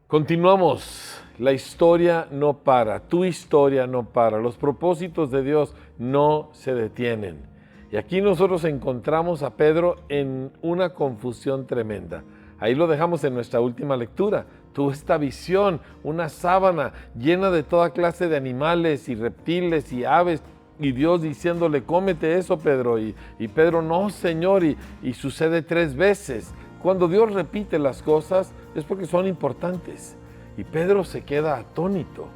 Continuamos. La historia no para, tu historia no para, los propósitos de Dios no se detienen. Y aquí nosotros encontramos a Pedro en una confusión tremenda. Ahí lo dejamos en nuestra última lectura. Tuvo esta visión, una sábana llena de toda clase de animales y reptiles y aves, y Dios diciéndole, cómete eso, Pedro. Y Pedro, no, Señor, y sucede 3 veces. Cuando Dios repite las cosas es porque son importantes. Y Pedro se queda atónito.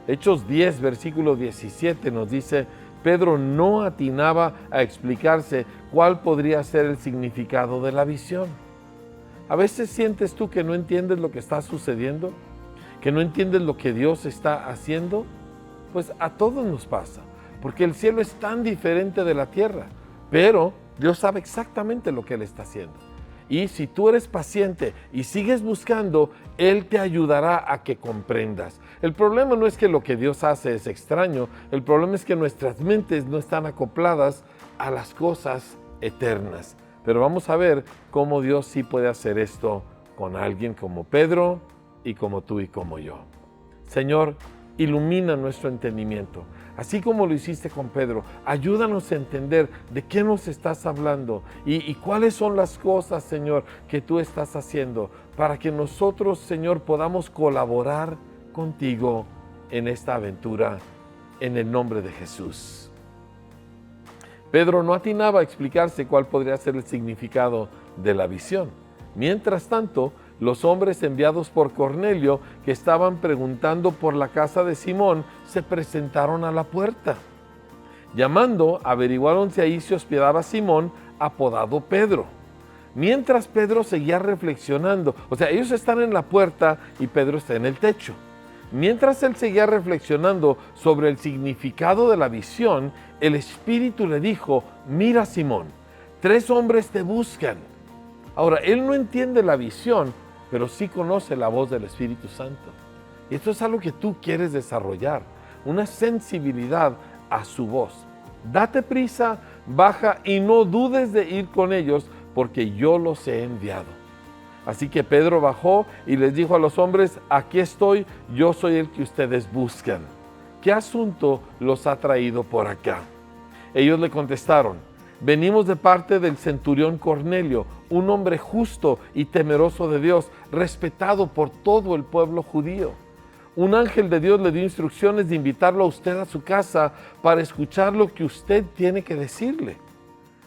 Hechos 10, versículo 17 nos dice, Pedro no atinaba a explicarse cuál podría ser el significado de la visión. A veces sientes tú que no entiendes lo que está sucediendo, que no entiendes lo que Dios está haciendo. Pues a todos nos pasa, porque el cielo es tan diferente de la tierra, pero Dios sabe exactamente lo que Él está haciendo. Y si tú eres paciente y sigues buscando, Él te ayudará a que comprendas. El problema no es que lo que Dios hace es extraño, el problema es que nuestras mentes no están acopladas a las cosas eternas. Pero vamos a ver cómo Dios sí puede hacer esto con alguien como Pedro y como tú y como yo. Señor, ilumina nuestro entendimiento. Así como lo hiciste con Pedro, ayúdanos a entender de qué nos estás hablando y cuáles son las cosas, Señor, que tú estás haciendo para que nosotros, Señor, podamos colaborar contigo en esta aventura, en el nombre de Jesús. Pedro no atinaba a explicarse cuál podría ser el significado de la visión. Mientras tanto, los hombres enviados por Cornelio, que estaban preguntando por la casa de Simón, se presentaron a la puerta. Llamando, averiguaron si ahí se hospedaba Simón, apodado Pedro. Mientras Pedro seguía reflexionando, o sea, ellos están en la puerta y Pedro está en el techo. Mientras él seguía reflexionando sobre el significado de la visión, el Espíritu le dijo, mira Simón, 3 hombres te buscan. Ahora, él no entiende la visión, pero sí conoce la voz del Espíritu Santo. Y esto es algo que tú quieres desarrollar, una sensibilidad a su voz. Date prisa, baja y no dudes de ir con ellos, porque yo los he enviado. Así que Pedro bajó y les dijo a los hombres, aquí estoy, yo soy el que ustedes buscan. ¿Qué asunto los ha traído por acá? Ellos le contestaron, venimos de parte del centurión Cornelio, un hombre justo y temeroso de Dios, respetado por todo el pueblo judío. Un ángel de Dios le dio instrucciones de invitarlo a usted a su casa para escuchar lo que usted tiene que decirle.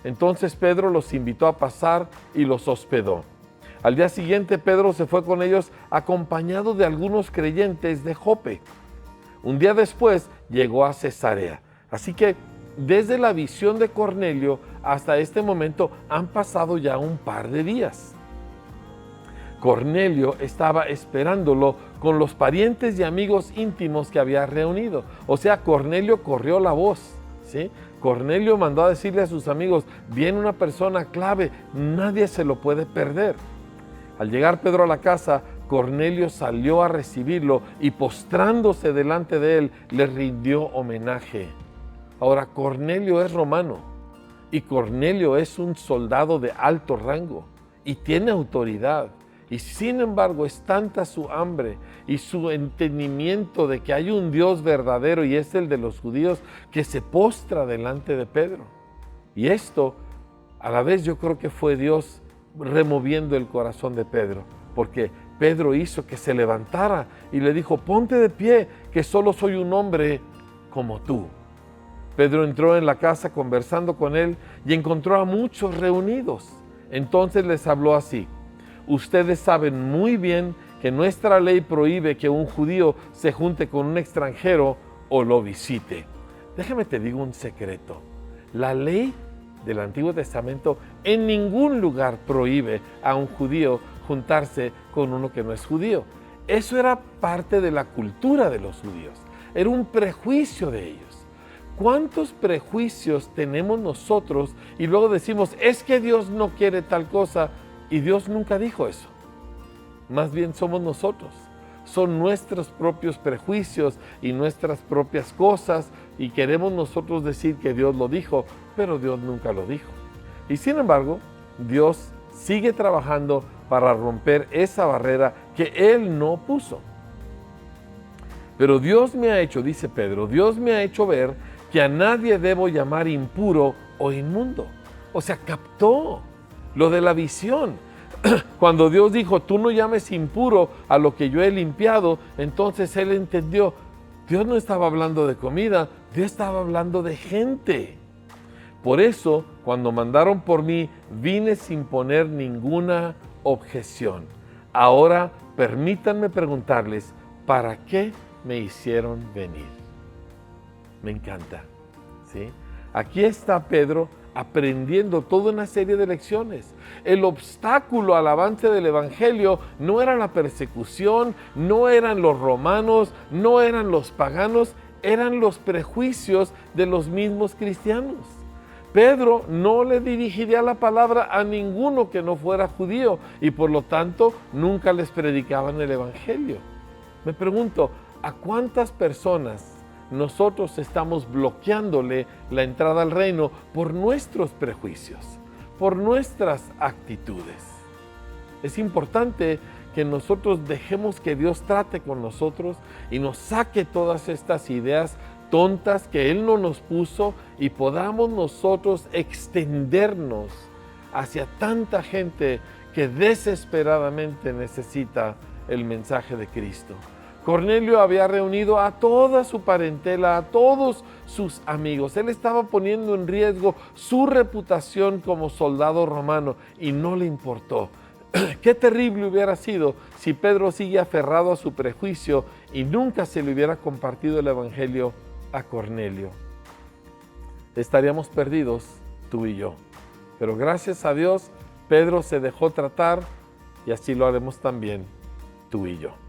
Entonces Pedro los invitó a pasar y los hospedó. Al día siguiente Pedro se fue con ellos acompañado de algunos creyentes de Jope. Un día después llegó a Cesarea. Así que desde la visión de Cornelio hasta este momento han pasado ya un par de días. Cornelio estaba esperándolo con los parientes y amigos íntimos que había reunido. O sea, Cornelio corrió la voz, ¿sí? Cornelio mandó a decirle a sus amigos, viene una persona clave, nadie se lo puede perder. Al llegar Pedro a la casa, Cornelio salió a recibirlo y postrándose delante de él, le rindió homenaje. Ahora, Cornelio es romano y Cornelio es un soldado de alto rango y tiene autoridad. Y sin embargo, es tanta su hambre y su entendimiento de que hay un Dios verdadero y es el de los judíos que se postra delante de Pedro. Y esto, a la vez, yo creo que fue Dios removiendo el corazón de Pedro, porque Pedro hizo que se levantara y le dijo, ponte de pie, que solo soy un hombre como tú. Pedro entró en la casa conversando con él y encontró a muchos reunidos. Entonces les habló así, ustedes saben muy bien que nuestra ley prohíbe que un judío se junte con un extranjero o lo visite. Déjame te digo un secreto, la ley del Antiguo Testamento en ningún lugar prohíbe a un judío juntarse con uno que no es judío. Eso era parte de la cultura de los judíos, era un prejuicio de ellos. ¿Cuántos prejuicios tenemos nosotros y luego decimos, es que Dios no quiere tal cosa y Dios nunca dijo eso? Más bien somos nosotros. Son nuestros propios prejuicios y nuestras propias cosas y queremos nosotros decir que Dios lo dijo, pero Dios nunca lo dijo. Y sin embargo, Dios sigue trabajando para romper esa barrera que Él no puso. Pero Dios me ha hecho, dice Pedro, Dios me ha hecho ver que a nadie debo llamar impuro o inmundo. O sea, captó lo de la visión. Cuando Dios dijo, tú no llames impuro a lo que yo he limpiado, entonces Él entendió, Dios no estaba hablando de comida, Dios estaba hablando de gente. Por eso, cuando mandaron por mí, vine sin poner ninguna objeción. Ahora, permítanme preguntarles, ¿para qué me hicieron venir? Me encanta, ¿sí? Aquí está Pedro aprendiendo toda una serie de lecciones. El obstáculo al avance del Evangelio no era la persecución, no eran los romanos, no eran los paganos, eran los prejuicios de los mismos cristianos. Pedro no le dirigiría la palabra a ninguno que no fuera judío y por lo tanto nunca les predicaban el Evangelio. Me pregunto, ¿a cuántas personas nosotros estamos bloqueándole la entrada al reino por nuestros prejuicios, por nuestras actitudes? Es importante que nosotros dejemos que Dios trate con nosotros y nos saque todas estas ideas tontas que Él no nos puso y podamos nosotros extendernos hacia tanta gente que desesperadamente necesita el mensaje de Cristo. Cornelio había reunido a toda su parentela, a todos sus amigos. Él estaba poniendo en riesgo su reputación como soldado romano y no le importó. Qué terrible hubiera sido si Pedro sigue aferrado a su prejuicio y nunca se le hubiera compartido el Evangelio a Cornelio. Estaríamos perdidos, tú y yo. Pero gracias a Dios, Pedro se dejó tratar y así lo haremos también tú y yo.